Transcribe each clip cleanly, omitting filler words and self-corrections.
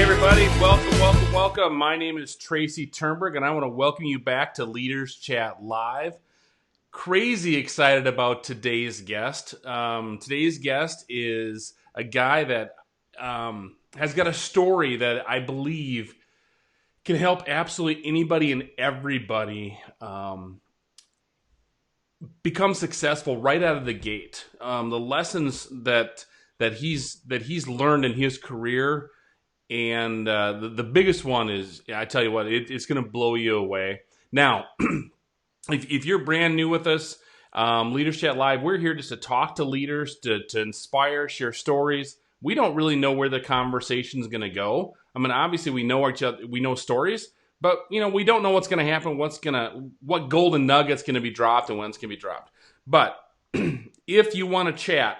Everybody, welcome. My name is Tracy Turnberg, and I want to welcome you back to Leaders Chat Live. Crazy excited about today's guest. Today's guest is a guy that has got a story that I believe can help absolutely anybody and everybody become successful right out of the gate. The lessons that he's learned in his career. And the biggest one is, I tell you what, it's going to blow you away. Now, if you're brand new with us, Leaders Chat Live, we're here just to talk to leaders, to inspire, share stories. We don't really know where the conversation is going to go. I mean, obviously we know each other, we know stories, but we don't know what's going to happen, what golden nugget's going to be dropped and when it's going to be dropped. But if you want to chat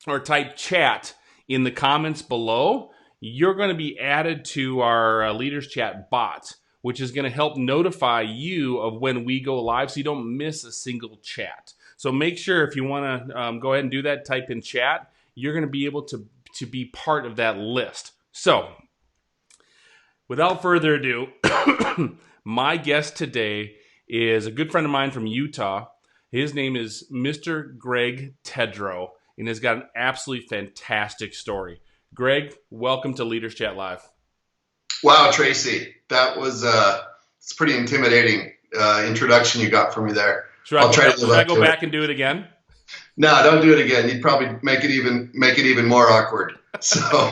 or type chat in the comments below, you're going to be added to our Leaders Chat bot, which is going to help notify you of when we go live so you don't miss a single chat. So make sure if you want to go ahead and do that, type in chat, you're going to be able to be part of that list. So without further ado, my guest today is a good friend of mine from Utah. His name is Mr. Greg Tedrow, and has got an absolutely fantastic story. Greg, welcome to Leaders Chat Live. Wow, Tracy, that was it's pretty intimidating introduction you got for me there. Should I go back and do it again? No, don't do it again. You'd probably make it even more awkward. So,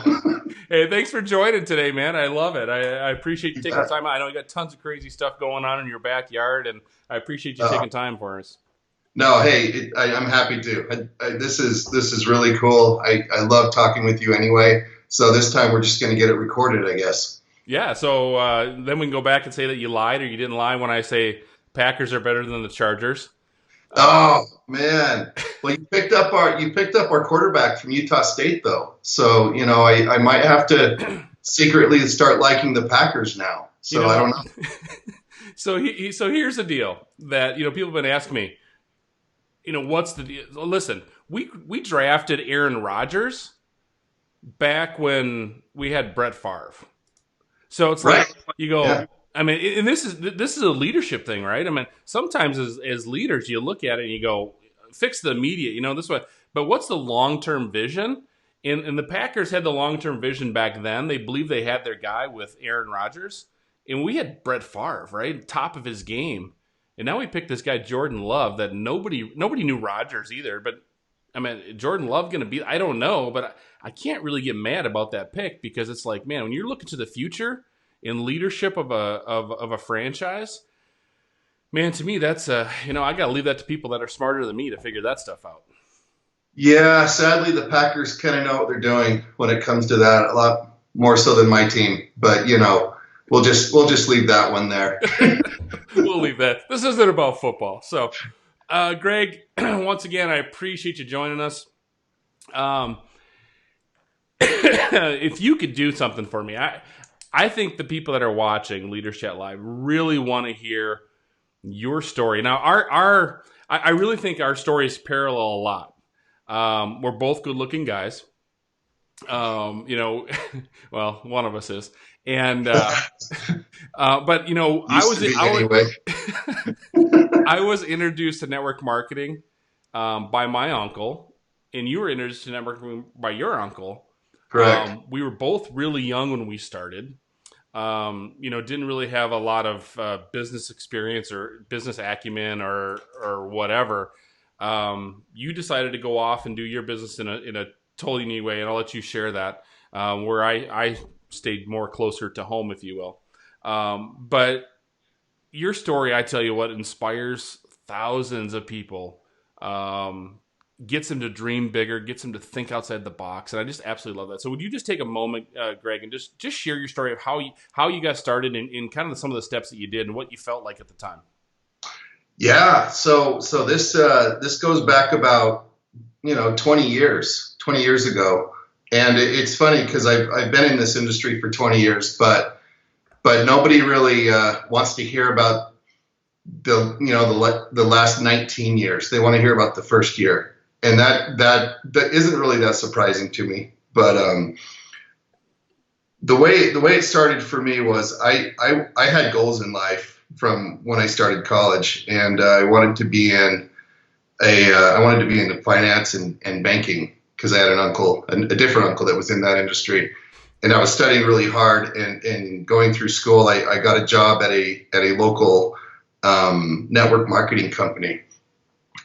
hey, thanks for joining today, man. I love it. I appreciate you taking the time out. I know you got tons of crazy stuff going on in your backyard, and I appreciate you taking time for us. No, hey, I'm happy to. This is really cool. I love talking with you anyway. So this time we're just going to get it recorded, I guess. Yeah. So then we can go back and say that you lied or you didn't lie when I say Packers are better than the Chargers. Oh man! Well, you picked up our quarterback from Utah State, though. So I might have to secretly start liking the Packers now. So I don't know. So here's the deal that people have been asking me. What's the deal? Listen, we drafted Aaron Rodgers back when we had Brett Favre. So it's right. Like you go. Yeah. I mean, and this is a leadership thing, right? I mean, sometimes as leaders, you look at it and you go, fix the immediate, this way. But what's the long-term vision? And the Packers had the long-term vision back then. They believed they had their guy with Aaron Rodgers. And we had Brett Favre, right? Top of his game. And now we picked this guy, Jordan Love, that nobody knew Rodgers either. But, I mean, Jordan Love going to be, I don't know. But I can't really get mad about that pick because it's like, man, when you're looking to the future in leadership of a franchise, man, to me, that's, I got to leave that to people that are smarter than me to figure that stuff out. Yeah, sadly, the Packers kind of know what they're doing when it comes to that, a lot more so than my team. But, we'll just leave that one there. We'll leave that. This isn't about football. So, Greg, once again, I appreciate you joining us. If you could do something for me, I think the people that are watching Leaders Chat Live really want to hear your story. Now, I really think our stories parallel a lot. We're both good-looking guys. Well, one of us is. And but I was introduced to network marketing by my uncle, and you were introduced to network marketing by your uncle. Correct. We were both really young when we started. Didn't really have a lot of business experience or business acumen or whatever. You decided to go off and do your business in a totally new way, and I'll let you share that. Where I stayed more closer to home, if you will. But your story, I tell you what, inspires thousands of people, gets them to dream bigger, gets them to think outside the box. And I just absolutely love that. So would you just take a moment, Greg, and just share your story of how you got started and kind of some of the steps that you did and what you felt like at the time? Yeah. So this goes back about, 20 years ago. And it's funny because I've been in this industry for 20 years, but nobody really wants to hear about the last 19 years. They want to hear about the first year, and that isn't really that surprising to me. But the way it started for me was I had goals in life from when I started college, and I wanted to be in I wanted to be in the finance and banking because I had an uncle, a different uncle that was in that industry, and I was studying really hard and going through school. I got a job at a local network marketing company,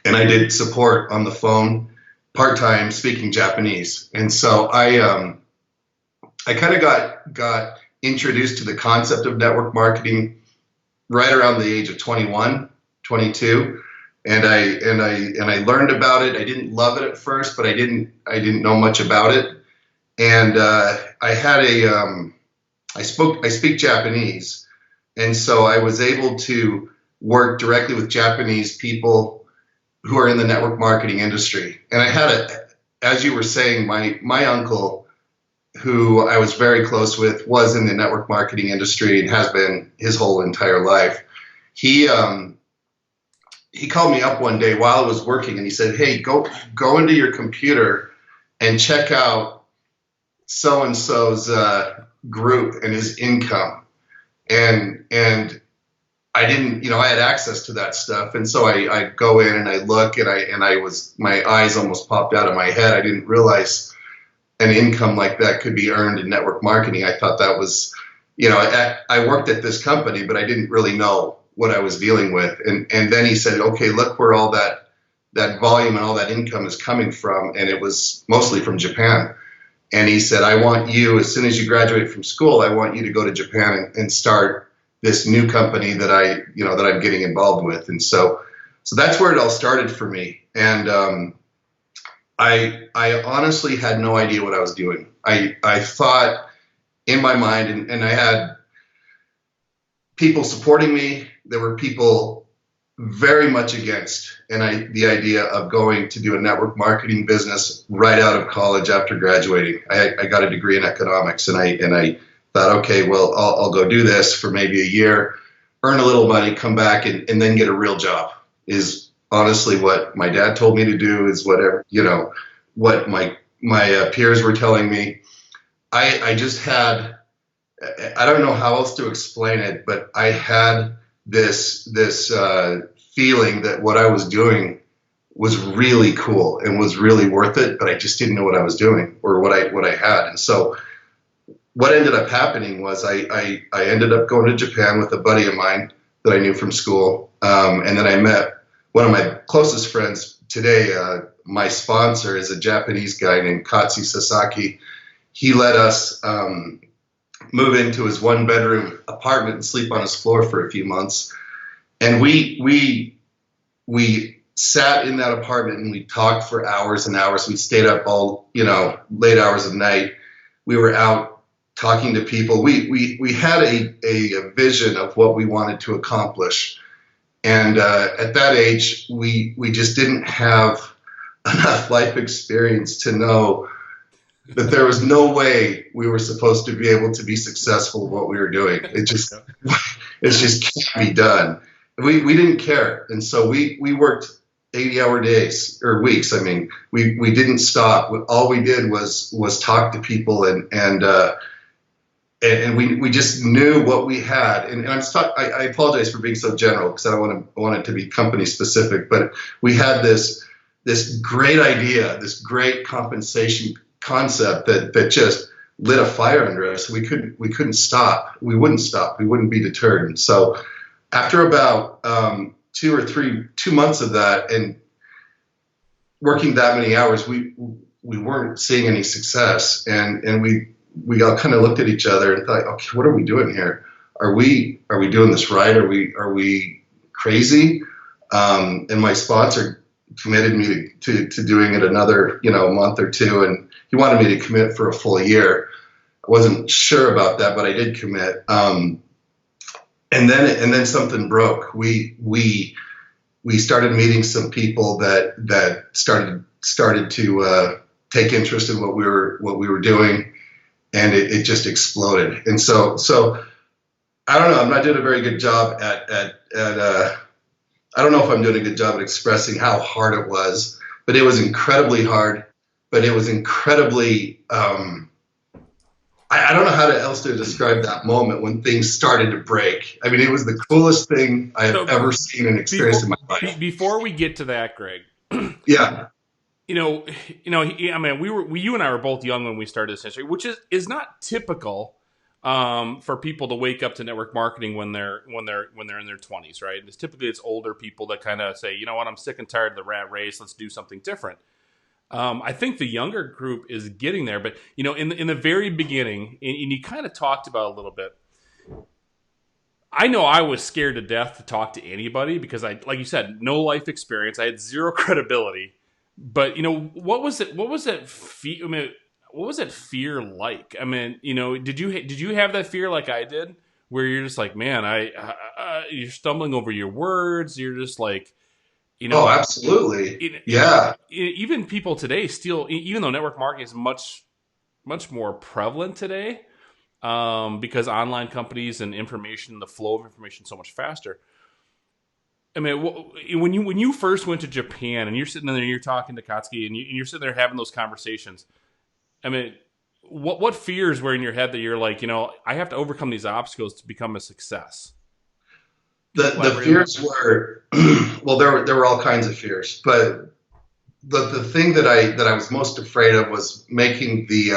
and I did support on the phone part time speaking Japanese, and so I kind of got introduced to the concept of network marketing right around the age of 21, 22, and I learned about it. I didn't love it at first, but I didn't know much about it. And I had I speak Japanese, and so I was able to work directly with Japanese people who are in the network marketing industry. And I had as you were saying, my uncle, who I was very close with, was in the network marketing industry and has been his whole entire life. He called me up one day while I was working, and he said, "Hey, go into your computer and check out so and so's group and his income." And I didn't, I had access to that stuff, and so I go in and I look, and my eyes almost popped out of my head. I didn't realize an income like that could be earned in network marketing. I thought that was, I worked at this company, but I didn't really know what I was dealing with. And then he said, "Okay, look where all that volume and all that income is coming from," and it was mostly from Japan. And he said, "I want you, as soon as you graduate from school, I want you to go to Japan and start this new company that I'm getting involved with." And so that's where it all started for me. And I honestly had no idea what I was doing. I thought in my mind, and I had people supporting me. There were people very much against the idea of going to do a network marketing business right out of college after graduating. I got a degree in economics, and I thought, okay, well, I'll go do this for maybe a year, earn a little money, come back, and then get a real job. Is honestly what my dad told me to do, is whatever, what my peers were telling me. I just had, I don't know how else to explain it, but I had this feeling that what I was doing was really cool and was really worth it, but I just didn't know what I was doing or what I had. And so what ended up happening was I ended up going to Japan with a buddy of mine that I knew from school. And then I met one of my closest friends today. My sponsor is a Japanese guy named Katsu Sasaki. He let us move into his one-bedroom apartment and sleep on his floor for a few months. And we sat in that apartment and we talked for hours and hours. We stayed up all, late hours of night. We were out talking to people. We had a vision of what we wanted to accomplish. And at that age, we just didn't have enough life experience to know that there was no way we were supposed to be able to be successful at what we were doing. It just can't be done. We didn't care. And so we worked 80-hour days or weeks. I mean, we didn't stop. All we did was talk to people and we just knew what we had. And I apologize for being so general because I don't want it to be company specific, but we had this great idea, this great compensation concept that just lit a fire under us. We couldn't stop. We wouldn't stop. We wouldn't be deterred. And so after about 2 months of that and working that many hours, we weren't seeing any success. And we all kind of looked at each other and thought, okay, what are we doing here? Are we doing this right? Are we crazy? And my sponsor committed me to doing it another, month or two. And he wanted me to commit for a full year. I wasn't sure about that, but I did commit. And then something broke. We started meeting some people that started to take interest in what we were doing, and it just exploded. And so I don't know. I'm not doing a very good job at I don't know if I'm doing a good job at expressing how hard it was, but it was incredibly hard. But it was incredibly I don't know how else to describe that moment when things started to break. I mean, it was the coolest thing I have So ever seen and experienced before in my life. before we get to that, Greg, Yeah, you know, I mean, you and I were both young when we started this industry, which is not typical for people to wake up to network marketing when they're in their 20s, right? It's older people that kind of say, you know what, I'm sick and tired of the rat race. Let's do something different. I think the younger group is getting there, but in the very beginning, and you kind of talked about it a little bit. I know I was scared to death to talk to anybody because like you said, no life experience. I had zero credibility. But what was it? What was that? I mean, what was that fear like? I mean, did you have that fear like I did, where you're just like, man, you're stumbling over your words. You're just like, you oh, know, absolutely. it, Yeah. even people today still, even though network marketing is much more prevalent today, because online companies and the flow of information is so much faster. I mean, when you first went to Japan and you're sitting there and you're talking to Katsuki and you're sitting there having those conversations, I mean, what fears were in your head that you're like, I have to overcome these obstacles to become a success? Can you The elaborate on that? fears were, well, there were all kinds of fears, but the thing that I was most afraid of was making the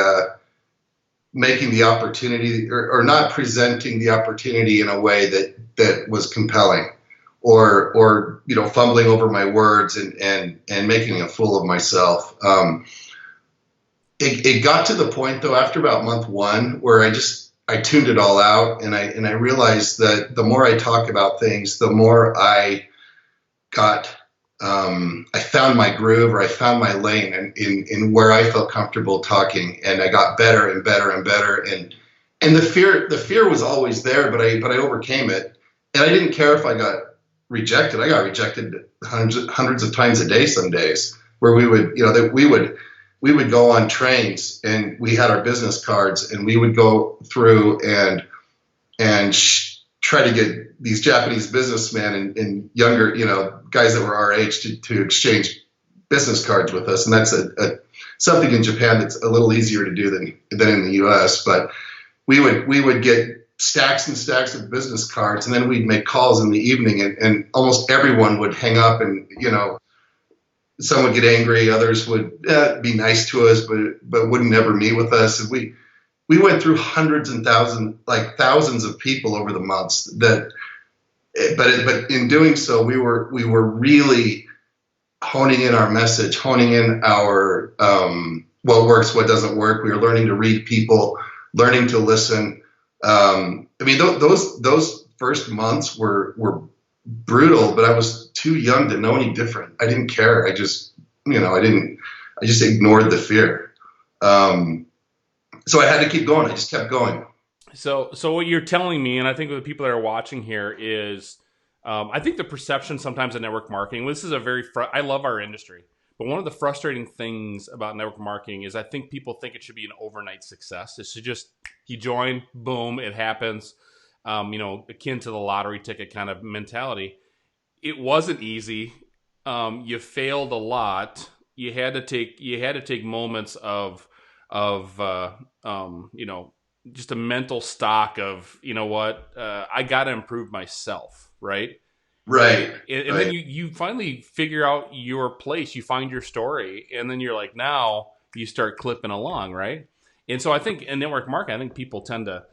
opportunity, or not presenting the opportunity in a way that was compelling, or fumbling over my words and making a fool of myself. It got to the point though after about month one where I tuned it all out, and I realized that the more I talk about things, the more got I found my groove, or I found my lane in where I felt comfortable talking, and I got better and better and better. And the fear was always there, but I overcame it, and I didn't care if I got rejected. I got rejected hundreds of times a day some days, where we would go on trains, and we had our business cards, and we would go through and try to get these Japanese businessmen and younger, guys that were our age to exchange business cards with us. And that's something in Japan that's a little easier to do than in the US. But we would get stacks and stacks of business cards, and then we'd make calls in the evening, and almost everyone would hang up, and, some would get angry, others would be nice to us, but wouldn't ever meet with us. And we went through hundreds and thousands of people over the months but in doing so, we were really honing in our message, honing in our what works, what doesn't work. We were learning to read people, learning to listen. I mean, those first months were brutal, but I was too young to know any different. I didn't care. I just ignored the fear. So I had to keep going. I just kept going. So what you're telling me, and I think the people that are watching here is, I think the perception sometimes of network marketing. This is I love our industry, but one of the frustrating things about network marketing is I think people think it should be an overnight success. It should just, you join, boom, it happens. Akin to the lottery ticket kind of mentality. It wasn't easy. You failed a lot. You had to take moments of just a mental stock of, I got to improve myself, right? Right. And then you finally figure out your place. You find your story, and then you're like, now you start clipping along, right? And so I think in network marketing, I think people tend to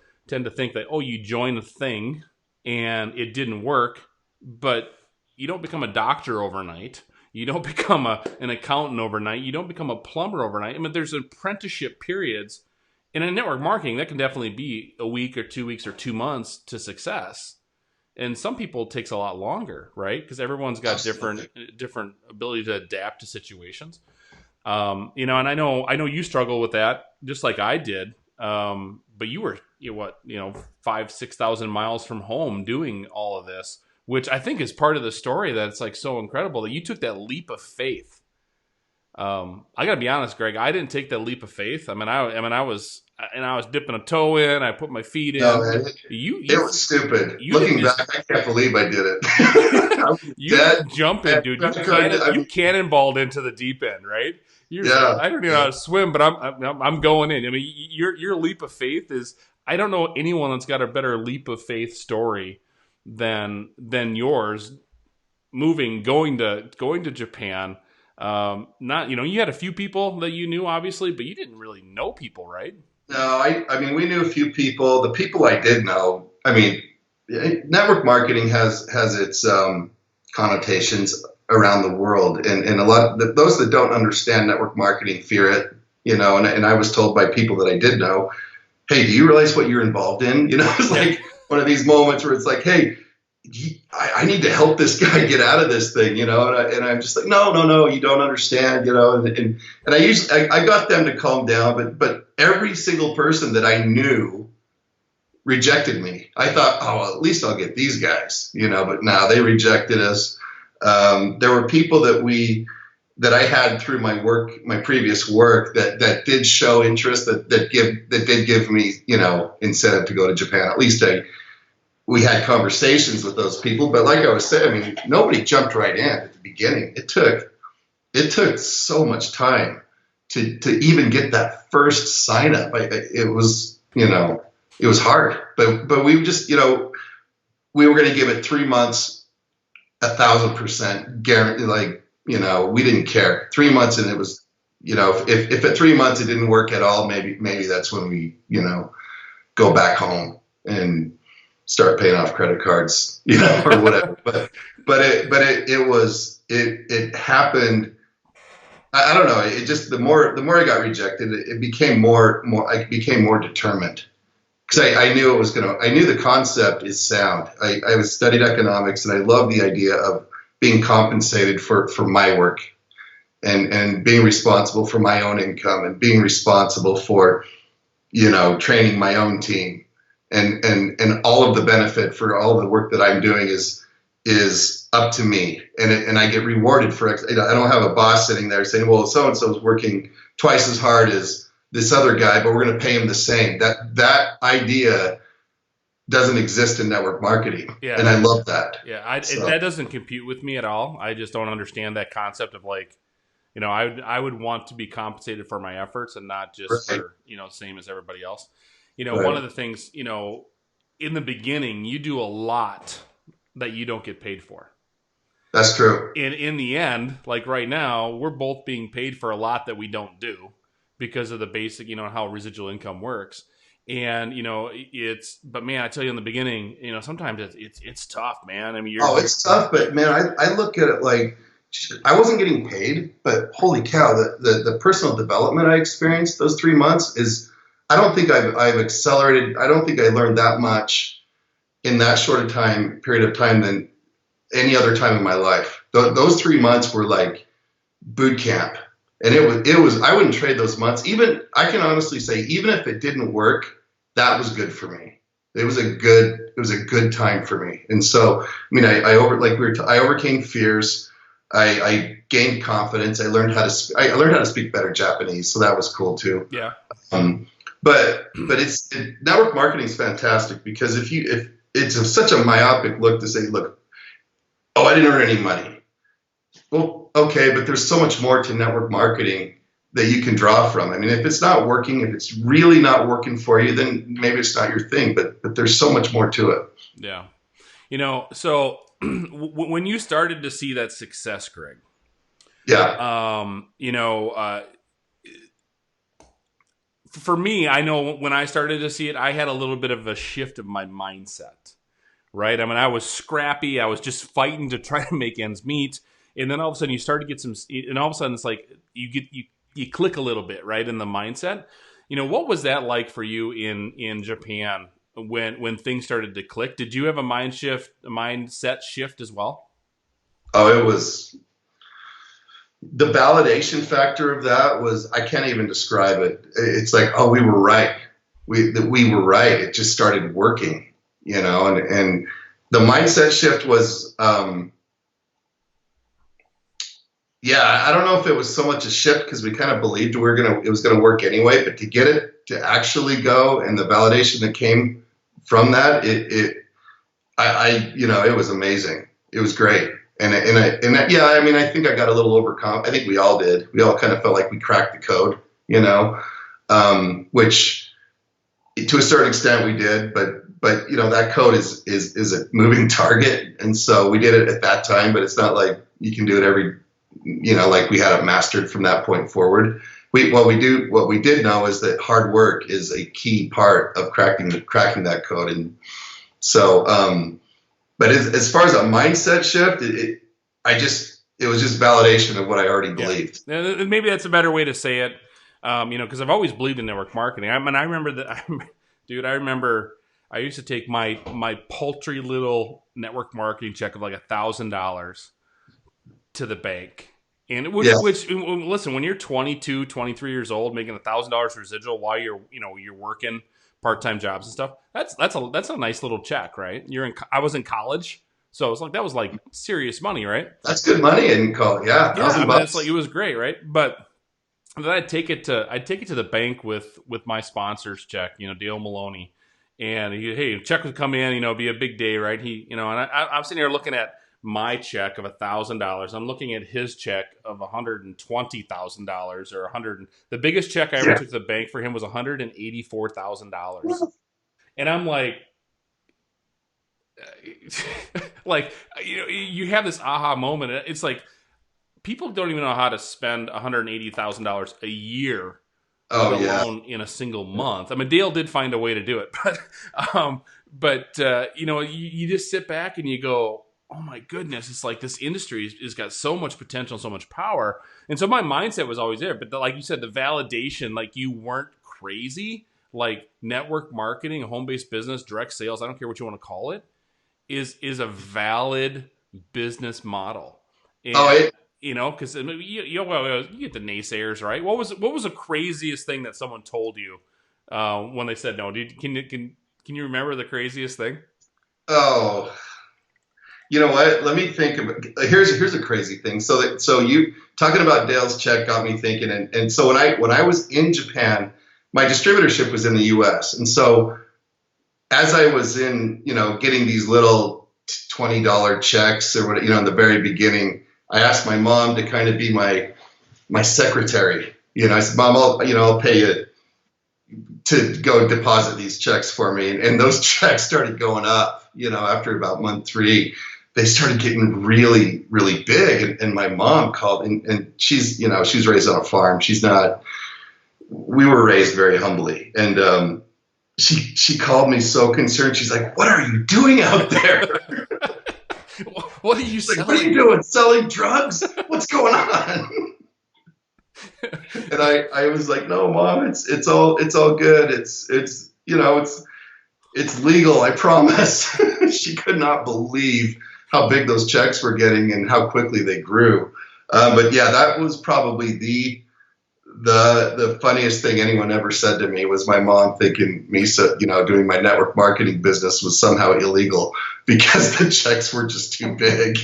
think that, oh, you join a thing and it didn't work, but you don't become a doctor overnight. You don't become an accountant overnight. You don't become a plumber overnight. I mean, there's apprenticeship periods. And in network marketing, that can definitely be a week or 2 weeks or 2 months to success. And some people it takes a lot longer, right? Because everyone's got different ability to adapt to situations. And I know you struggle with that just like I did. But you were 5,000-6,000 miles from home doing all of this, which I think is part of the story that it's like so incredible that you took that leap of faith. I got to be honest, Greg. I didn't take that leap of faith. I was dipping a toe in. I put my feet in. No, man, it was stupid. Looking back, I can't believe I did it. I was You dead. just jump I in, had dude. credit card. I You mean, cannonballed into the deep end, right? You're just like, yeah, I don't even know how yeah. to swim, but I'm going in. I mean, your leap of faith is. I don't know anyone that's got a better leap of faith story than yours. Moving, going to Japan. Not you had a few people that you knew, obviously, but you didn't really know people, right? No, I mean, we knew a few people. The people I did know, I mean, network marketing has its connotations around the world, and a lot those that don't understand network marketing fear it. And I was told by people that I did know, hey, do you realize what you're involved in? It's Yeah. like one of these moments where it's like, hey, I need to help this guy get out of this thing, and I'm just like, no, you don't understand, and I got them to calm down, but every single person that I knew rejected me. I thought, oh, well, at least I'll get these guys, but no, they rejected us. There were people that I had through my previous work that did show interest, that did give me, incentive to go to Japan. At least we had conversations with those people, but like I was saying, I mean, nobody jumped right in at the beginning. It took so much time to even get that first sign up. It was hard, but we just, we were going to give it 3 months, 1,000% guarantee. Like, we didn't care. 3 months, and it was, if at 3 months it didn't work at all, maybe that's when we, go back home and start paying off credit cards, or whatever. It happened. I don't know. It just, the more I got rejected, it became I became more determined, because I knew I knew the concept is sound. I was studied economics, and I love the idea of being compensated for my work, and being responsible for my own income, and being responsible for, training my own team, and all of the benefit for all the work that I'm doing is up to me, and I get rewarded for it. I don't have a boss sitting there saying, well, so and so is working twice as hard as this other guy, but we're going to pay him the same. That idea doesn't exist in network marketing, Yeah. and I love that. Yeah, So, that doesn't compute with me at all. I just don't understand that concept of, like, I would want to be compensated for my efforts and not just right, for, same as everybody else. One right. of the things, in the beginning, you do a lot that you don't get paid for. That's true. In the end, like right now, we're both being paid for a lot that we don't do because of the basic, how residual income works. And but man, I tell you in the beginning, sometimes it's tough, man. I mean, It's tough, but man, I look at it like, I wasn't getting paid, but holy cow, the personal development I experienced those 3 months is, I don't think I've accelerated. I don't think I learned that much in that short a period of time than any other time in my life. Those 3 months were like boot camp, and it was I wouldn't trade those months. Even, I can honestly say, even if it didn't work, that was good for me. It was a good time for me. And so, I mean, I overcame fears. I gained confidence. I learned how to speak better Japanese, so that was cool too. Yeah. But network marketing is fantastic, because if it's such a myopic look to say, look, oh, I didn't earn any money. Well, okay, but there's so much more to network marketing that you can draw from. I mean, if it's not working, if it's really not working for you, then maybe it's not your thing. But there's so much more to it. Yeah. So when you started to see that success, Greg, Yeah. For me, I know when I started to see it, I had a little bit of a shift of my mindset, right? I mean, I was scrappy. I was just fighting to try to make ends meet. And then all of a sudden you start to get and all of a sudden it's like you click a little bit, right, in the mindset. What was that like for you in Japan when things started to click? Did you have a mindset shift as well? Oh, it was, the validation factor of that was, I can't even describe it. It's like, oh, we were right. We were right. It just started working, and the mindset shift was, yeah, I don't know if it was so much a shift, because we kind of believed it was going to work anyway, but to get it to actually go, and the validation that came from that, it was amazing. It was great. Yeah, I mean, I think I got a little overcome. I think we all did. We all kind of felt like we cracked the code, which to a certain extent we did, but that code is a moving target, and so we did it at that time. But it's not like you can do it every, like we had it mastered from that point forward. What we did know is that hard work is a key part of cracking that code, and so. But as far as a mindset shift, it was just validation of what I already believed. Yeah. Maybe that's a better way to say it. Because I've always believed in network marketing. I mean, I remember that, dude. I remember I used to take my paltry little network marketing check of like $1,000 to the bank, and which listen, when you're 22, 23 years old, making $1,000 residual while you're working part-time jobs and stuff, that's a nice little check, right? I was in college, so it was like that was like serious money, right? That's good money in college. Yeah, $1,000. It's like it was great, right? But then I'd take it to the bank with my sponsor's check, Dale Maloney, and check would come in, it'd be a big day, right? And I'm sitting here looking at my check of $1,000. I'm looking at his check of $120,000 or the biggest check I ever took to the bank for him was $184,000. And I'm like, you have this aha moment. It's like people don't even know how to spend $180,000 a year, let alone in a single month. I mean, Dale did find a way to do it, but you just sit back and you go, oh my goodness, it's like this industry has got so much potential, so much power. And so my mindset was always there. But like you said, the validation, like you weren't crazy, like network marketing, home-based business, direct sales, I don't care what you want to call it, is a valid business model. And, because you get the naysayers, right? What was the craziest thing that someone told you when they said no? Can you remember the craziest thing? Oh, you know what? Let me think of it. Here's a crazy thing. So you talking about Dale's check got me thinking. And so when I was in Japan, my distributorship was in the U.S. And so as I was in, getting these little $20 checks or what, in the very beginning, I asked my mom to kind of be my secretary. I said, Mom, I'll pay you to go deposit these checks for me. And those checks started going up, after about month 3. They started getting really, really big. And my mom called, and she's raised on a farm. We were raised very humbly. And she called me so concerned. She's like, what are you doing out there? What are you selling? What are you doing? Selling drugs? What's going on? And I was like, no, Mom, it's all good. It's legal. I promise. She could not believe how big those checks were getting and how quickly they grew. But yeah, that was probably the funniest thing anyone ever said to me was my mom thinking me, doing my network marketing business was somehow illegal because the checks were just too big.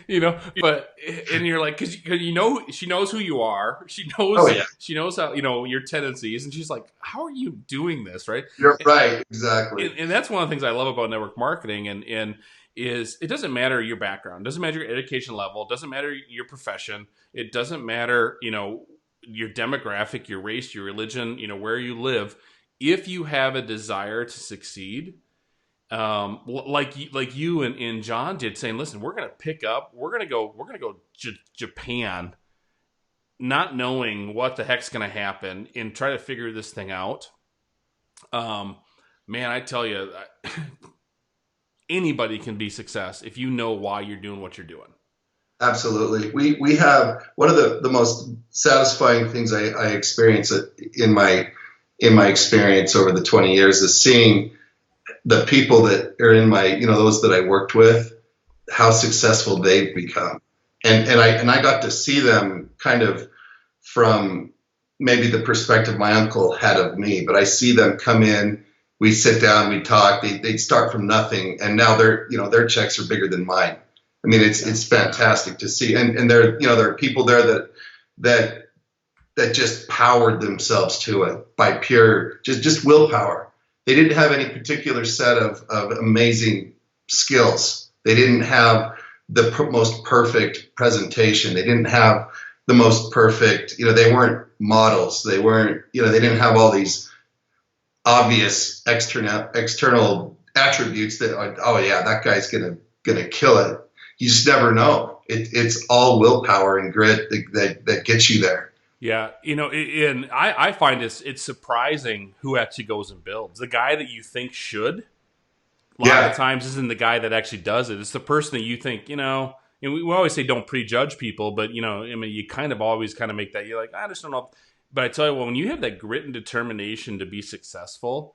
And you're like, because she knows who you are. She knows how, your tendencies. And she's like, how are you doing this? Right. You're right. Exactly. And that's one of the things I love about network marketing and is it doesn't matter your background. It doesn't matter your education level. It doesn't matter your profession. It doesn't matter, your demographic, your race, your religion, where you live. If you have a desire to succeed, like you and John did, saying, listen, we're going to go Japan, not knowing what the heck's going to happen and try to figure this thing out. Man, I tell you, anybody can be success if you know why you're doing what you're doing. Absolutely. We have one of the most satisfying things I experience in my experience over the 20 years is seeing the people that are in my, those that I worked with, how successful they've become. And I got to see them kind of from maybe the perspective my uncle had of me, but I see them come in, we sit down, we talk, they'd start from nothing. And now their checks are bigger than mine. I mean, it's fantastic to see. And there are people there that just powered themselves to it by pure, just willpower. They didn't have any particular set of amazing skills. They didn't have the most perfect presentation. They didn't have the most perfect, they weren't models. They weren't, they didn't have all these obvious external attributes that, oh yeah, that guy's gonna kill it. You just never know. It's all willpower and grit that gets you there. Yeah, and I find it's surprising who actually goes and builds. The guy that you think should, a lot of the Yeah, times, isn't the guy that actually does it. It's the person that you think, and we always say don't prejudge people, but, I mean, you kind of always kind of make that, you're like, I just don't know. But I tell you what, when you have that grit and determination to be successful,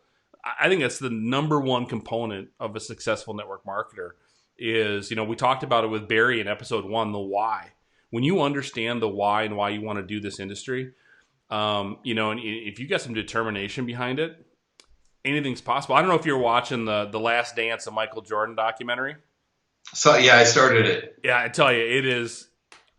I think that's the number one component of a successful network marketer is, we talked about it with Barry in episode 1, the why. When you understand the why and why you want to do this industry, and if you got some determination behind it, anything's possible. I don't know if you're watching the Last Dance, the Michael Jordan documentary. so yeah, I started it. Yeah, I tell you, it is.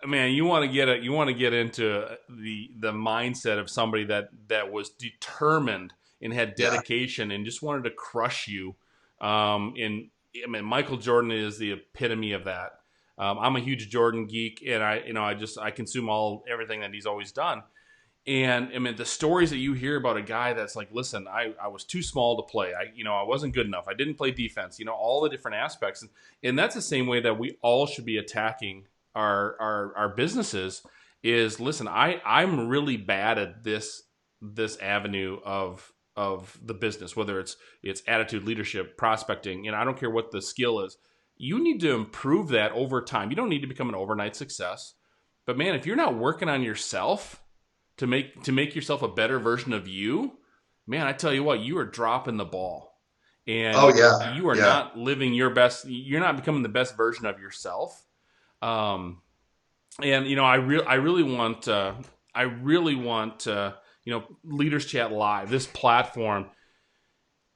Man, you want to get into the mindset of somebody that was determined and had Yeah. dedication and just wanted to crush you. And I mean, Michael Jordan is the epitome of that. I'm a huge Jordan geek, and I consume everything that he's always done. And I mean, the stories that you hear about a guy that's like, listen, I was too small to play. I wasn't good enough. I didn't play defense. All the different aspects, and that's the same way that we all should be attacking our businesses. Is listen, I'm really bad at this avenue of the business, whether it's attitude, leadership, prospecting, and I don't care what the skill is. You need to improve that over time. You don't need to become an overnight success, but man, if you're not working on yourself to make yourself a better version of you, man, I tell you what, you are dropping the ball, Oh and yeah, you are yeah. not living your best. You're not becoming the best version of yourself. Um, and I really want Leaders Chat Live, this platform,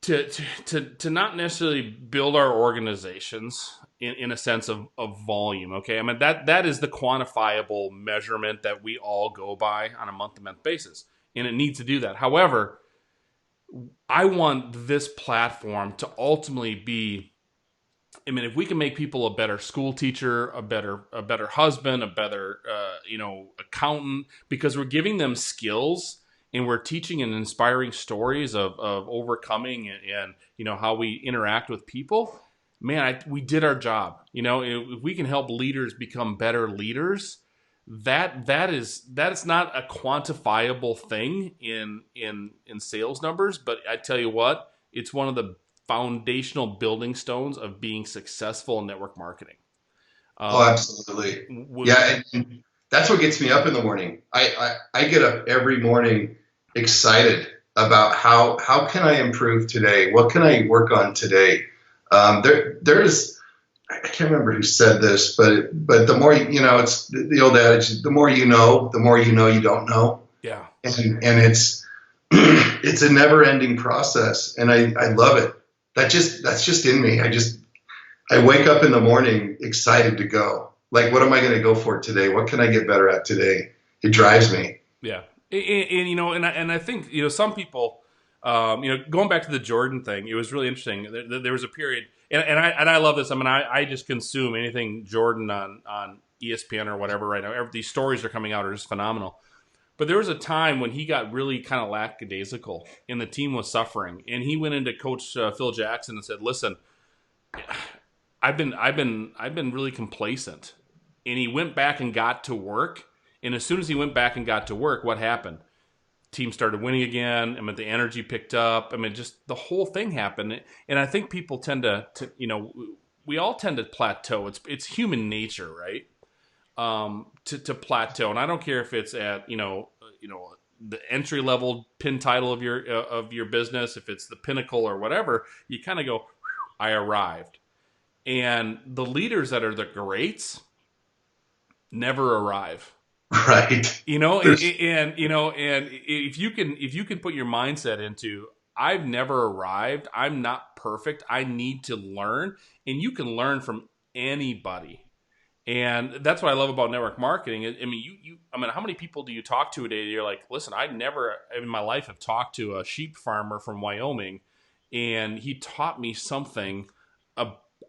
to not necessarily build our organizations in a sense of volume. Okay, I mean that is the quantifiable measurement that we all go by on a month-to-month basis, and it needs to do that. However, I want this platform to ultimately be, I mean, if we can make people a better school teacher, a better husband, a better accountant, because we're giving them skills and we're teaching and inspiring stories of overcoming and how we interact with people. Man, we did our job. If we can help leaders become better leaders, that is not a quantifiable thing in sales numbers. But I tell you what, it's one of the foundational building stones of being successful in network marketing. Oh, Um, absolutely. when, Yeah, and that's what gets me up in the morning. I get up every morning excited about how can I improve today? What can I work on today? There's I can't remember who said this, but the more it's the old adage: the more the more you don't know, yeah, and it's it's a never ending process, and I love it. That's just in me. I wake up in the morning excited to go. Like, what am I going to go for today? What can I get better at today? It drives me. yeah, and I think some people, going back to the Jordan thing, it was really interesting. There was a period, and I love this. I mean, I just consume anything Jordan on ESPN or whatever right now. These stories are coming out are just phenomenal. But there was a time when he got really kind of lackadaisical, and the team was suffering. And he went into Coach Phil Jackson and said, "Listen, I've been really complacent." And he went back and got to work. And as soon as he went back and got to work, what happened? Team started winning again. I mean, the energy picked up. I mean, just the whole thing happened. And I think people tend to we all tend to plateau. It's human nature, right? To plateau, and I don't care if it's at the entry level pin title of your business, if it's the pinnacle or whatever. You kind of go, I arrived, and the leaders that are the greats never arrive. Right. There's And if you can put your mindset into, I've never arrived, I'm not perfect, I need to learn, and you can learn from anybody. And that's what I love about network marketing. I mean, how many people do you talk to a day? You're like, listen, I never in my life have talked to a sheep farmer from Wyoming, and he taught me something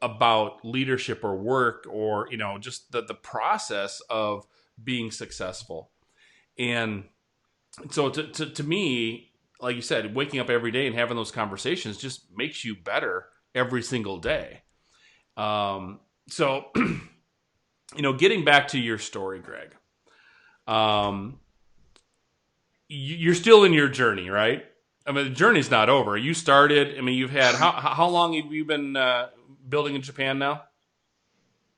about leadership or work or, just the process of being successful. And so to me, like you said, waking up every day and having those conversations just makes you better every single day. So, getting back to your story, Greg, you're still in your journey, right? I mean, the journey's not over. You started, you've had, how long have you been building in Japan now?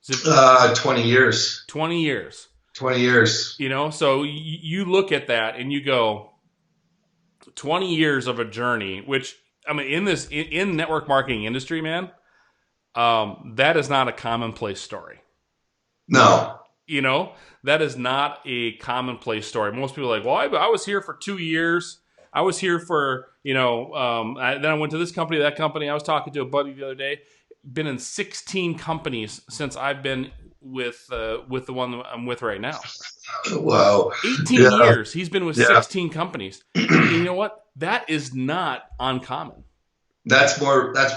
Is it 20 years. 20 years. 20 years. So you look at that and you go, 20 years of a journey, which, in network marketing industry, man, that is not a commonplace story. No. That is not a commonplace story. Most people are like, well, I was here for 2 years. I was here for, then I went to this company, that company. I was talking to a buddy the other day. Been in 16 companies since I've been with the one that I'm with right now. Wow. 18 years. He's been with 16 companies. And you know what? That is not uncommon. That's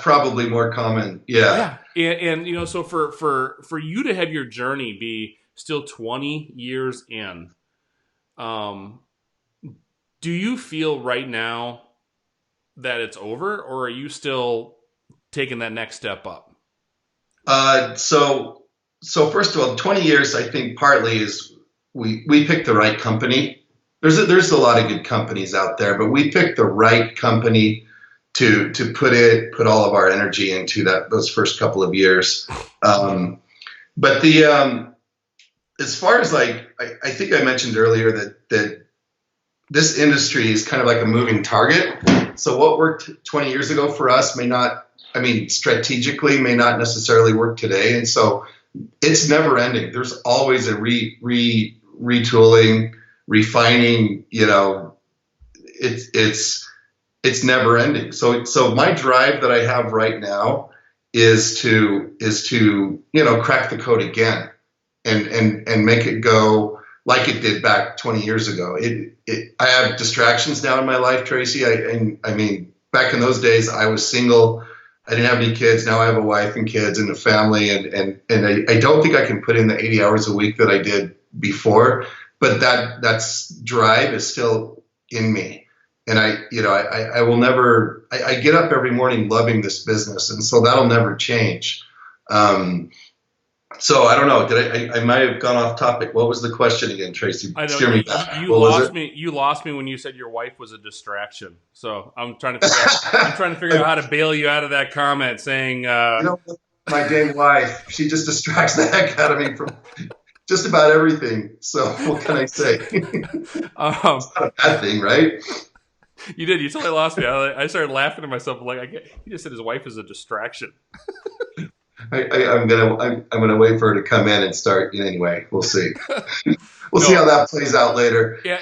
probably more common. Yeah. Yeah. And so for you to have your journey be still 20 years in, do you feel right now that it's over, or are you still taking that next step up? So first of all, 20 years, I think partly is we picked the right company. There's a lot of good companies out there, but we picked the right company to put all of our energy into those first couple of years. But as far as I think I mentioned earlier that this industry is kind of like a moving target. So what worked 20 years ago for us strategically may not necessarily work today. And so it's never ending. There's always a retooling, refining, it's never ending. So my drive that I have right now is to crack the code again and make it go like it did back 20 years ago. I have distractions now in my life, Tracy. Back in those days, I was single. I didn't have any kids. Now I have a wife and kids and a family. And I don't think I can put in the 80 hours a week that I did before, but that's drive is still in me. And I will never, I get up every morning loving this business. And so that'll never change. So I don't know. I might have gone off topic. What was the question again, Tracy? I know Steer me back. You lost me. You lost me when you said your wife was a distraction. So I'm trying to figure out how to bail you out of that comment, saying, my dang wife, she just distracts the heck out of me from just about everything. So what can I say? It's not a bad thing, right? You did. You totally lost me. I started laughing at myself. He just said his wife is a distraction. I'm gonna wait for her to come in and start. Anyway, we'll see. We'll see how that plays out later. Yeah,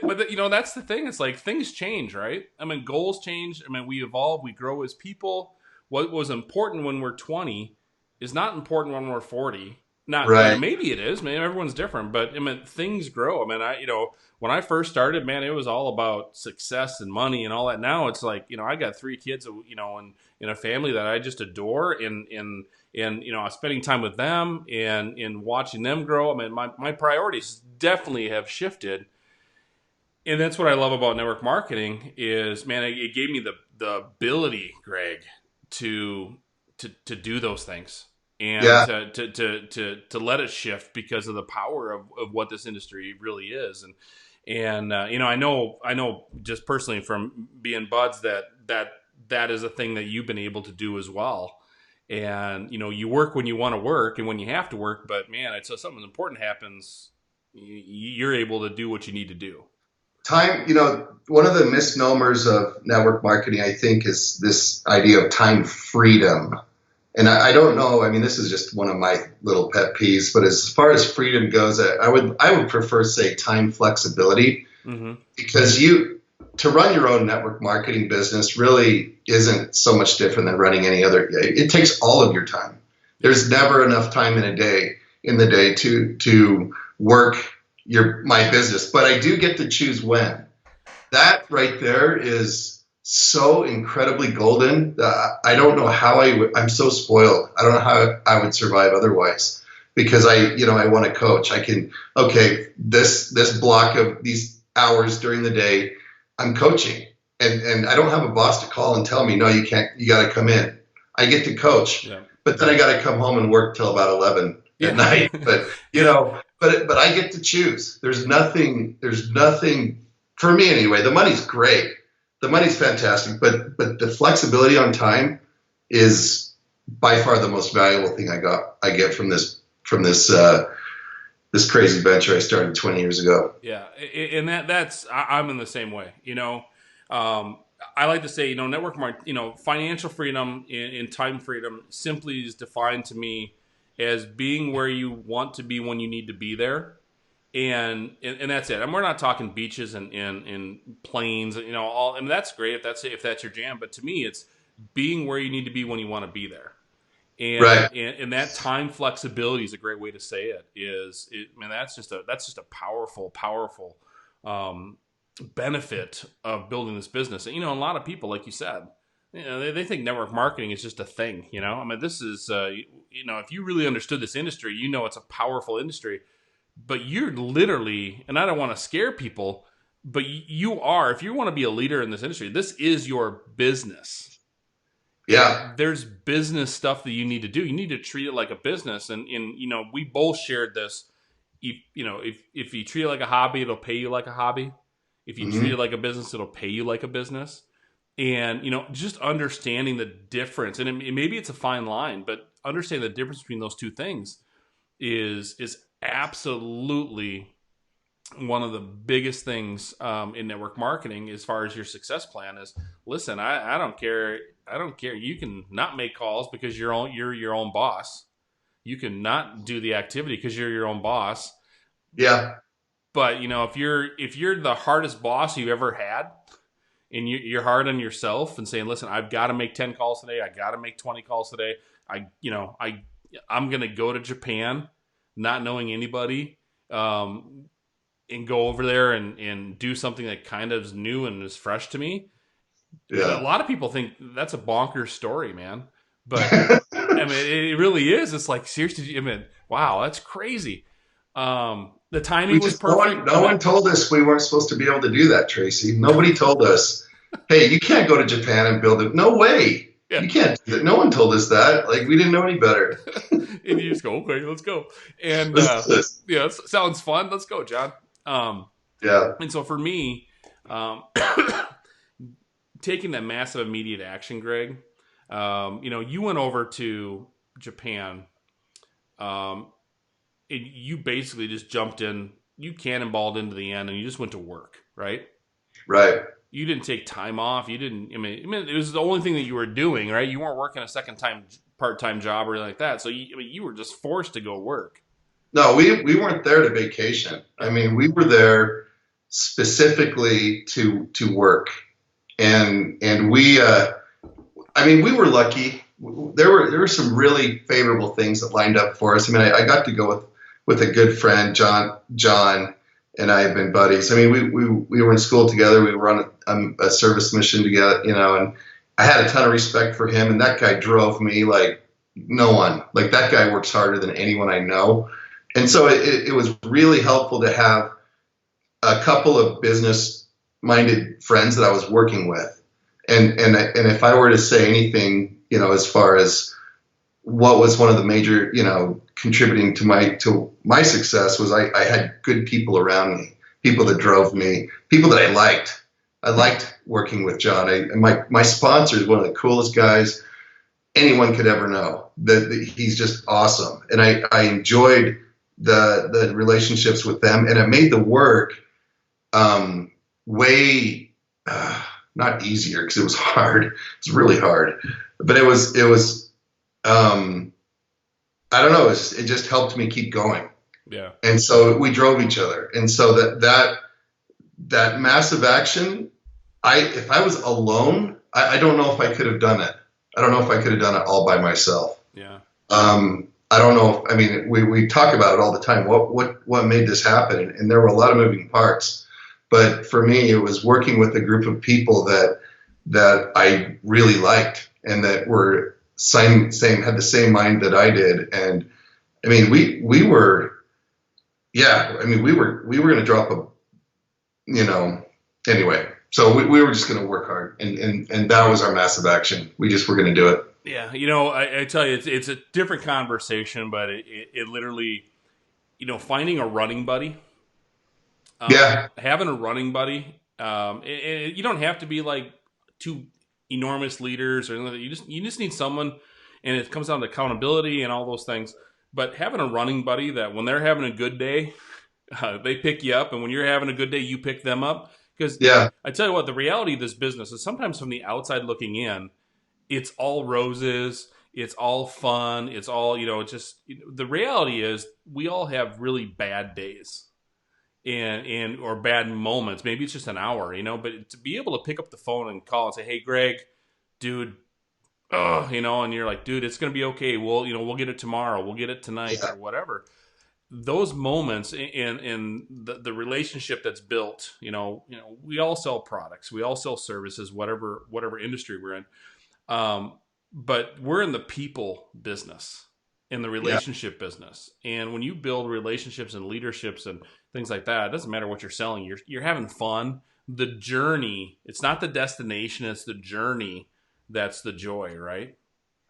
but that's the thing. It's like things change, right? Goals change. We evolve. We grow as people. What was important when we're 20 is not important when we're 40. Not right. Maybe it is. Everyone's different, but things grow. When I first started, man, it was all about success and money and all that. Now it's like, I got 3 kids, and in a family that I just adore, and spending time with them and watching them grow. My priorities definitely have shifted, and that's what I love about network marketing is, man, it gave me the ability, Greg, to do those things. And to let it shift because of the power of what this industry really is, and I know just personally from being buds that is a thing that you've been able to do as well. And you work when you want to work and when you have to work, but man, it's something important happens, you're able to do what you need to do. Time, one of the misnomers of network marketing, I think, is this idea of time freedom. And I don't know. This is just one of my little pet peeves. But as far as freedom goes, I would prefer say time flexibility, because to run your own network marketing business really isn't so much different than running any other. It takes all of your time. There's never enough time in the day to work my business. But I do get to choose when. That right there is so incredibly golden. I don't know how I'm so spoiled. I don't know how I would survive otherwise because I want to coach. I can, okay, this block of these hours during the day, I'm coaching and I don't have a boss to call and tell me, no, you can't, you got to come in. I get to coach, Yeah. but then I got to come home and work till about 11 at Yeah. night. But, but I get to choose. There's nothing for me anyway. The money's great. The money's fantastic, but the flexibility on time is by far the most valuable thing I get from this crazy venture I started 20 years ago. Yeah, and I'm in the same way. I like to say, financial freedom and time freedom simply is defined to me as being where you want to be when you need to be there, and that's it. And we're not talking beaches and planes, all. And that's great if that's your jam. But to me, it's being where you need to be when you want to be there. And, Right. and that time flexibility is a great way to say it. That's just a powerful benefit of building this business. And a lot of people, like you said, they think network marketing is just a thing. This is if you really understood this industry, it's a powerful industry. But you're literally, and I don't want to scare people, but you are. If you want to be a leader in this industry, this is your business. Yeah. There's business stuff that you need to do. You need to treat it like a business. And we both shared this. If you treat it like a hobby, it'll pay you like a hobby. If you treat it like a business, it'll pay you like a business. And, just understanding the difference. And maybe it's a fine line, but understanding the difference between those two things is absolutely one of the biggest things in network marketing as far as your success plan is. Listen, I don't care. You can not make calls because you're your own boss. You can not do the activity because you're your own boss. Yeah. But if you're the hardest boss you ever had, and you're hard on yourself and saying, listen, I've got to make 10 calls today. I got to make 20 calls today. I'm going to go to Japan, not knowing anybody, and go over there and do something that kind of is new and is fresh to me. Yeah. A lot of people think that's a bonkers story, man. But it really is. It's like, seriously, wow, that's crazy. The timing was perfect. No one told us we weren't supposed to be able to do that, Tracy. Nobody told us, hey, you can't go to Japan and build it. No way. Yeah. You can't do that. No one told us that. Like, we didn't know any better. And you just go, okay, let's go. And sounds fun. Let's go, John. Yeah. And so for me, taking that massive immediate action, Greg, you went over to Japan, and you basically just jumped in, you cannonballed into the end, and you just went to work, right? Right. You didn't take time off. You didn't, it was the only thing that you were doing, right? You weren't working a part-time job or anything like that. So you were just forced to go work. No, we weren't there to vacation. We were there specifically to work. And we were lucky. There were some really favorable things that lined up for us. I got to go with a good friend, John, and I have been buddies. We were in school together. We were on a service mission together, and I had a ton of respect for him. And that guy drove me like no one. Like, that guy works harder than anyone I know. And so it was really helpful to have a couple of business-minded friends that I was working with. And if I were to say anything, as far as what was one of the major, contributing to my success was I had good people around me, people that drove me, people that I liked. I liked working with John. My sponsor is one of the coolest guys anyone could ever know. He's just awesome. And I enjoyed the relationships with them, and it made the work way not easier, because it was hard. It was really hard, but it was I don't know. It just helped me keep going. Yeah. And so we drove each other, and so that massive action. If I was alone, I don't know if I could have done it. I don't know if I could have done it all by myself. Yeah. I don't know. We talk about it all the time. What made this happen? And there were a lot of moving parts. But for me, it was working with a group of people that that I really liked and that were same had the same mind that I did. And I mean, we were, yeah, I mean, we were going to drop a, you know, anyway. So we were just going to work hard, and that was our massive action. We just were going to do it. Yeah, I tell you, it's a different conversation, but it literally, finding a running buddy, Yeah, having a running buddy, you don't have to be like two enormous leaders or anything. You just need someone, and it comes down to accountability and all those things. But having a running buddy that when they're having a good day, they pick you up, and when you're having a good day, you pick them up. Because yeah, I tell you what, the reality of this business is sometimes from the outside looking in, it's all roses, it's all fun, it's all the reality is we all have really bad days and or bad moments. Maybe it's just an hour, but to be able to pick up the phone and call and say, "Hey, Greg, dude." And you're like, dude, it's gonna be okay. We'll get it tomorrow. We'll get it tonight yeah, or whatever. Those moments and the relationship that's built. We all sell products, we all sell services, whatever industry we're in. But we're in the people business, in the yeah, relationship business, and when you build relationships and leaderships and things like that, it doesn't matter what you're selling. You're having fun. The journey. It's not the destination. It's the journey that's the joy, right?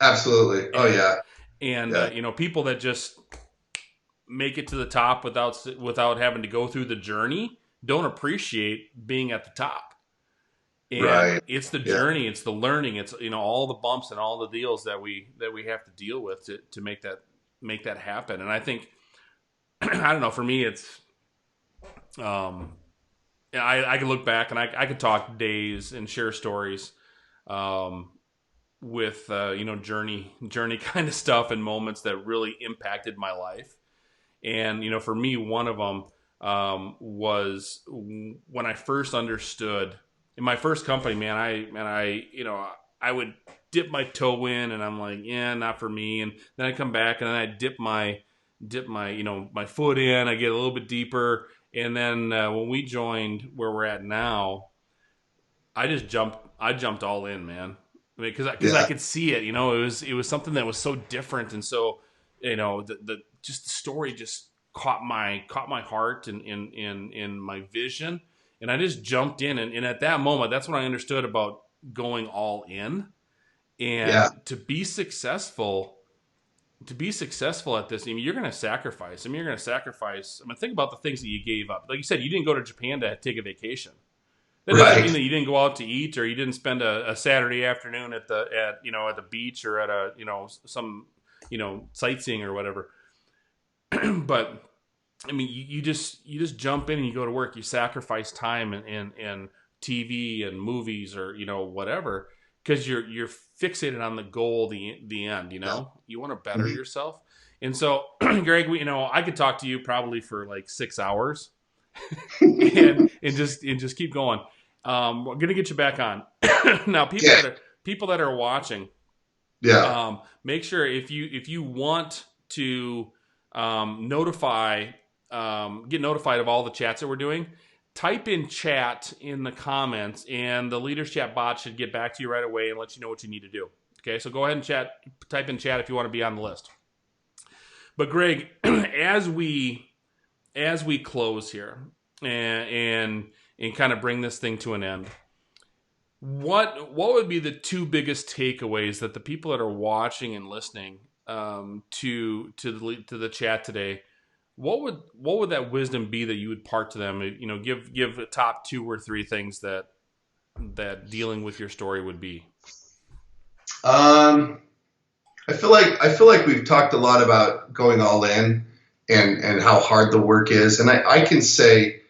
absolutely. Oh And yeah, and yeah, people that just make it to the top without having to go through the journey don't appreciate being at the top. And right. it's the Yeah, journey, it's the learning, it's all the bumps and all the deals that we have to deal with to make that happen. And I think I don't know, for me it's um yeah, I can look back and I could talk days and share stories um with journey kind of stuff and moments that really impacted my life. And for me, one of them was when I first understood in my first company. Man, I would dip my toe in, and I'm like, yeah, not for me. And then I come back, and then I dip my my foot in. I get a little bit deeper, and then when we joined where we're at now, I jumped all in, man. I mean, because I yeah, could see it. It was something that was so different, and so the just the story just caught my heart and in my vision, and I just jumped in, and at that moment, that's when I understood about going all in, yeah, and to be successful at this. I mean, you're going to sacrifice. I mean, you're going to sacrifice. I mean, think about the things that you gave up. Like you said, you didn't go to Japan to take a vacation. That doesn't mean right. that you didn't go out to eat or you didn't spend a Saturday afternoon at the beach or at a some sightseeing or whatever. But I mean, you just jump in and you go to work. You sacrifice time and TV and movies or whatever because you're fixated on the goal, the end. Yeah. You want to better Mhm. yourself. And so, Greg, I could talk to you probably for like 6 hours and just keep going. We're gonna get you back on now. People Yeah, that are people that are watching, yeah, make sure if you want to get notified of all the chats that we're doing, type in chat in the comments, and the Leaders Chat bot should get back to you right away and let you know what you need to do. Okay, so go ahead and type in chat if you want to be on the list. But Greg, as we close here and kind of bring this thing to an end, what would be the two biggest takeaways that the people that are watching and listening to the chat today, what would that wisdom be that you would part to them? Give a top two or three things that dealing with your story would be. um, I feel like we've talked a lot about going all in and how hard the work is, and I can say,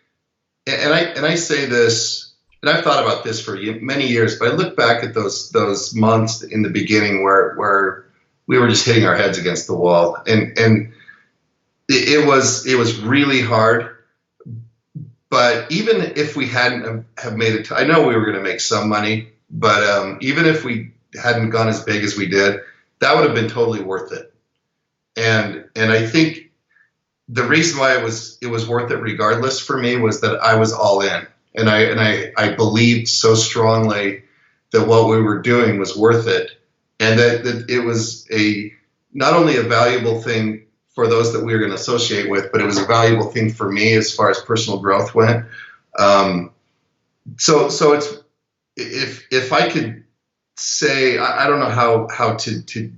and I say this, and I've thought about this for many years, but I look back at those months in the beginning where we were just hitting our heads against the wall, and it was really hard. But even if we hadn't have made it, I know we were going to make some money, but even if we hadn't gone as big as we did, that would have been totally worth it. And I think the reason why it was worth it regardless for me was that I was all in, and I believed so strongly that what we were doing was worth it, and that it was a not only a valuable thing for those that we were going to associate with, but it was a valuable thing for me as far as personal growth went. Um, so it's if I could say I don't know how to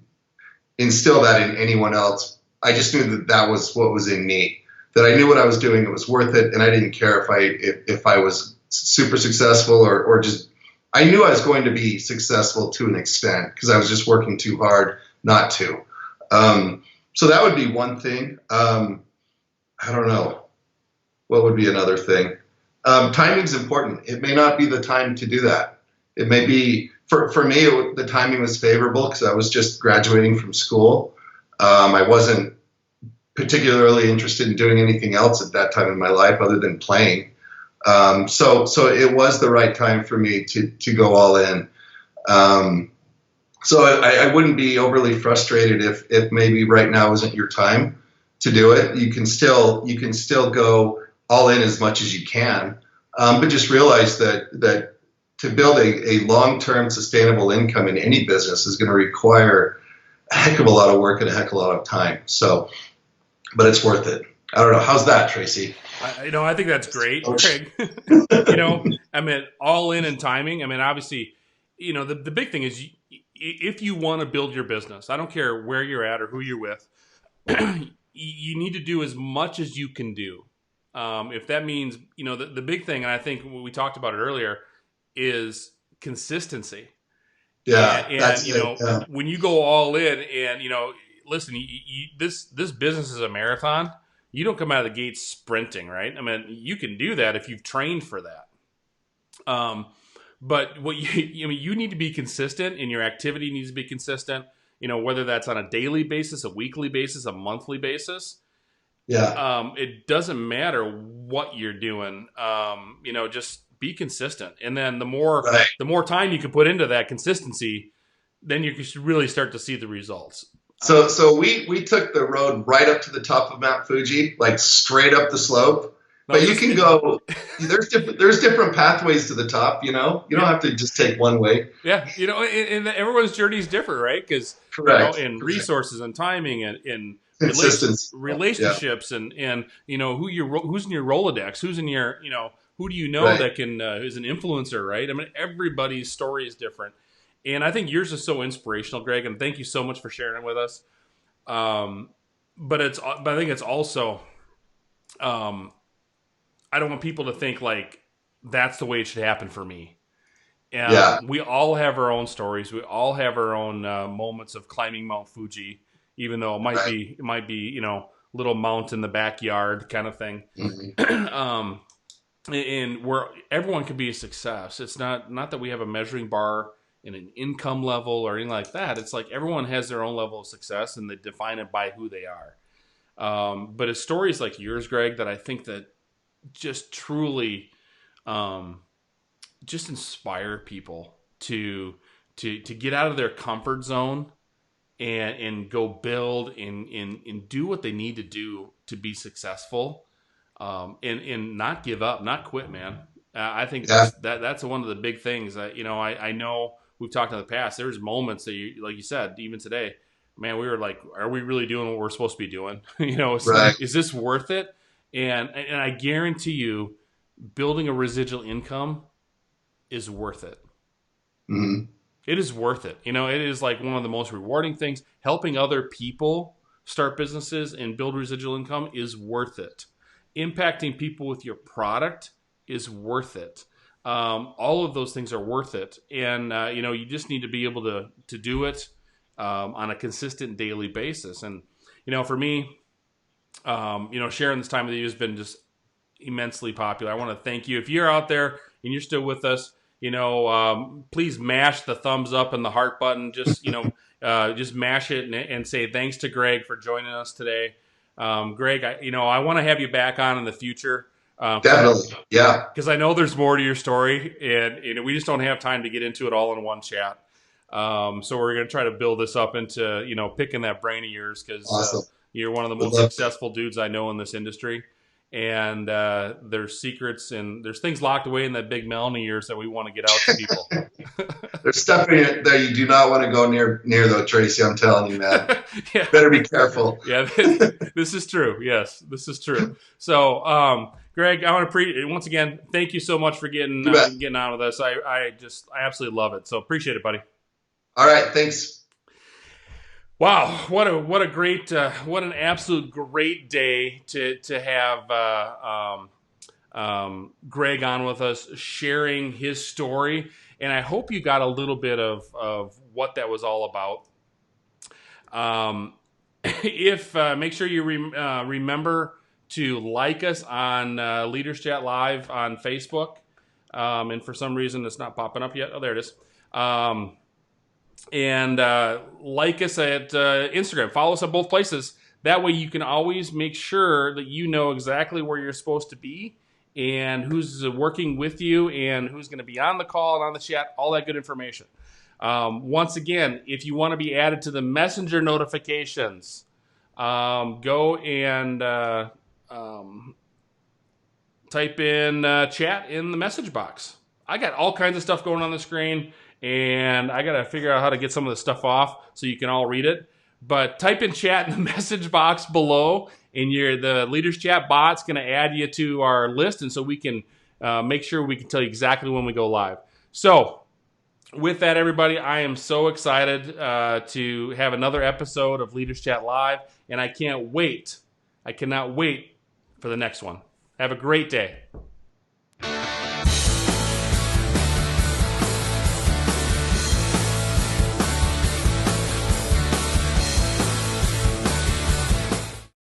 instill that in anyone else. I just knew that that was what was in me. That I knew what I was doing, it was worth it, and I didn't care if I was super successful or just. I knew I was going to be successful to an extent because I was just working too hard not to. So that would be one thing. I don't know. What would be another thing? Timing's important. It may not be the time to do that. It may be, for me, the timing was favorable because I was just graduating from school. I wasn't particularly interested in doing anything else at that time in my life other than playing. So it was the right time for me to go all in. So I wouldn't be overly frustrated if maybe right now isn't your time to do it. You can still go all in as much as you can, but just realize that to build a long-term sustainable income in any business is going to require a heck of a lot of work and a heck of a lot of time. So, but it's worth it. I don't know. How's that, Tracy? I think that's great, Greg. I mean, all in and timing. I mean, obviously, the big thing is if you want to build your business, I don't care where you're at or who you're with, you need to do as much as you can do. If that means, the big thing, and I think we talked about it earlier, is consistency. Yeah, and yeah. when you go all in, and listen, this business is a marathon. You don't come out of the gate sprinting, right? I mean, you can do that if you've trained for that. But what you need to be consistent, and your activity needs to be consistent. Whether that's on a daily basis, a weekly basis, a monthly basis. Yeah. It doesn't matter what you're doing. Just be consistent, and then the more time you can put into that consistency, then you can really start to see the results. So we took the road right up to the top of Mount Fuji, like straight up the slope. But you can go. There's different pathways to the top. You don't have to just take one way. Yeah, and everyone's journey is different, right? Because in resources and timing and relationships and who's in your Rolodex, who's in your who do you know that can is an influencer, right? I mean, everybody's story is different. And I think yours is so inspirational, Greg, and thank you so much for sharing it with us. But I think it's also, I don't want people to think like that's the way it should happen for me. And we all have our own stories. We all have our own moments of climbing Mount Fuji, even though it might be little mount in the backyard kind of thing. Mm-hmm. And where everyone can be a success. It's not that we have a measuring bar in an income level or anything like that. It's like everyone has their own level of success, and they define it by who they are. But it's stories like yours, Greg, that I think that just truly just inspire people to get out of their comfort zone and go build and do what they need to do to be successful, and not give up, not quit, man. I think that's one of the big things that, I know we've talked in the past. There's moments that like you said, even today, man, we were like, are we really doing what we're supposed to be doing? Is this worth it? And I guarantee you, building a residual income is worth it. Mm-hmm. It is worth it. It is like one of the most rewarding things. Helping other people start businesses and build residual income is worth it. Impacting people with your product is worth it. All of those things are worth it. And, you just need to be able to do it on a consistent daily basis. And, for me, sharing this time with you has been just immensely popular. I want to thank you. If you're out there and you're still with us, please mash the thumbs up and the heart button. Just, just mash it and say thanks to Greg for joining us today. Greg, I want to have you back on in the future. Definitely. Yeah. Because I know there's more to your story, and we just don't have time to get into it all in one chat. So we're going to try to build this up into, picking that brain of yours, because awesome. You're one of the most successful dudes I know in this industry. and there's secrets and there's things locked away in that big Melanie ears that we want to get out to people. There's stuff in it that you do not want to go near though, Tracy. I'm telling you, man. Yeah. Better be careful. Yeah, this is true. Yes, this is true. So, Greg, I want to once again thank you so much for getting on with us. I absolutely love it. So appreciate it, buddy. All right, thanks. Wow, what a great what an absolute great day to have Greg on with us, sharing his story, and I hope you got a little bit of what that was all about. If make sure you remember to like us on Leaders Chat Live on Facebook, and for some reason it's not popping up yet. Oh, there it is. And like us at Instagram. Follow us on both places. That way you can always make sure that you know exactly where you're supposed to be and who's working with you and who's going to be on the call and on the chat, all that good information. Once again, if you want to be added to the messenger notifications, go and type in chat in the message box. I got all kinds of stuff going on the screen, and I got to figure out how to get some of the stuff off so you can all read it. But type in chat in the message box below, and the Leaders Chat bot's going to add you to our list, and so we can make sure we can tell you exactly when we go live. So with that, everybody, I am so excited to have another episode of Leaders Chat Live, and I cannot wait for the next one. Have a great day.